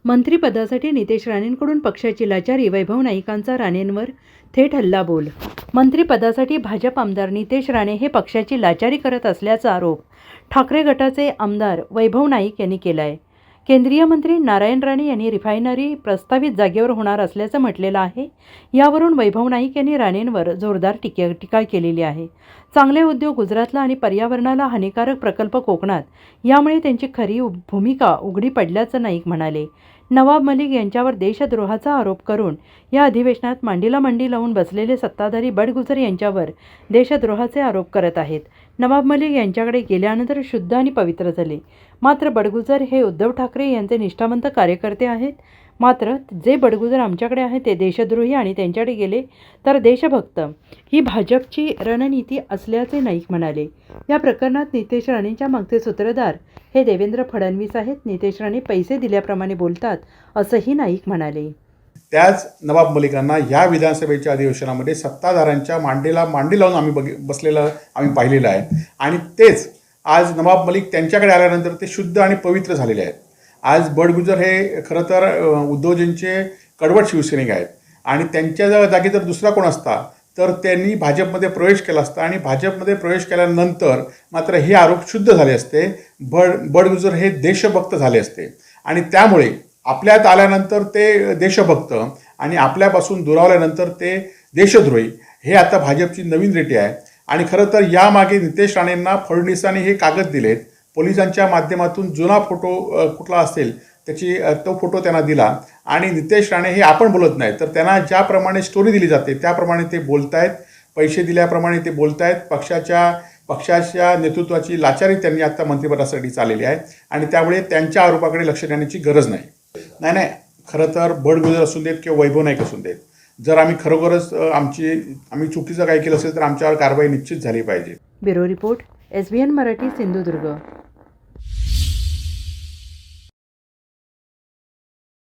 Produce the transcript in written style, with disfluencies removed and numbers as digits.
मंत्रिपदासाठी नितेश राणेंकडून पक्षाची लाचारी, वैभव नाईकांचा राणेंवर थेट हल्लाबोल. मंत्रिपदासाठी भाजप आमदार नितेश राणे हे पक्षाची लाचारी करत असल्याचा आरोप ठाकरे गटाचे आमदार वैभव नाईक यांनी केला आहे. केंद्रीय मंत्री नारायण राणे यांनी रिफायनरी प्रस्तावित जागेवर होणार असल्याचं म्हटलेलं आहे. यावरून वैभव नाईक यांनी राणेंवर जोरदार टीका केलेली आहे. चांगले उद्योग गुजरातला आणि पर्यावरणाला हानिकारक प्रकल्प कोकणात, यामुळे त्यांची खरी भूमिका उघडी पडल्याचं नाईक म्हणाले. नवाब मलिक यांच्यावर देशद्रोहाचा आरोप करून या अधिवेशनात मांडीला मांडी लावून बसलेले सत्ताधारी बडगुजर यांच्यावर देशद्रोहाचे आरोप करत आहेत. नवाब मलिक यांच्याकडे गेल्यानंतर शुद्ध आणि पवित्र झाले. मात्र बडगुजर हे उद्धव ठाकरे यांचे निष्ठावंत कार्यकर्ते आहेत. मात्र जे बडगुजर आमच्याकडे आहे ते देशद्रोही आणि त्यांच्याकडे गेले तर देशभक्त, ही भाजपची रणनीती असल्याचे नाईक म्हणाले. या प्रकरणात नितेश राणेंच्या मागचे सूत्रधार हे देवेंद्र फडणवीस आहेत. नितेश राणे पैसे दिल्याप्रमाणे बोलतात असंही नाईक म्हणाले. त्याच नवाब मलिकांना या विधानसभेच्या अधिवेशनामध्ये सत्ताधाऱ्यांच्या मांडीला मांडी लावून आम्ही पाहिलेलं आहे. आणि तेच आज नवाब मलिक त्यांच्याकडे आल्यानंतर ते शुद्ध आणि पवित्र झालेले आहेत. आज बडगुजर हे खरं तर उद्धवजींचे कडवट शिवसैनिक आहेत आणि त्यांच्या जागी जर दुसरा कोण असता तर त्यांनी भाजपमध्ये प्रवेश केला असता आणि भाजपमध्ये प्रवेश केल्यानंतर मात्र हे आरोप शुद्ध झाले असते. बडगुजर हे देशभक्त झाले असते आणि त्यामुळे आपल्यात आल्यानंतर ते देशभक्त आणि आपल्यापासून दुरावल्यानंतर ते देशद्रोही, हे आता भाजपची नवीन रेटी आहे. आणि खरं तर यामागे नितेश राणेंना फडणवीसांनी हे कागद दिलेत. पोलिसांच्या माध्यमातून जुना फोटो कुठला असेल तो फोटो त्यांना दिला आणि नितेश राणे हे आपण बोलत नाही तर त्यांना ज्याप्रमाणे स्टोरी दिली जाते त्याप्रमाणे ते बोलत आहेत. पैसे दिल्याप्रमाणे ते बोलत आहेत. पक्षाच्या नेतृत्वाची लाचारी त्यांनी आता मंत्रिपदासाठी चाललेली आहे आणि त्यामुळे त्यांच्या आरोपाकडे लक्ष देण्याची गरज नाही. खरं तर बडगुजर असून देत किंवा वैभव नाईक असून देत, जर आम्ही खरोखरच आम्ही चुकीचं काही केलं असेल तर आमच्यावर कारवाई निश्चित झाली पाहिजे. Bureau report, SBN Marathi, Sindhudurg.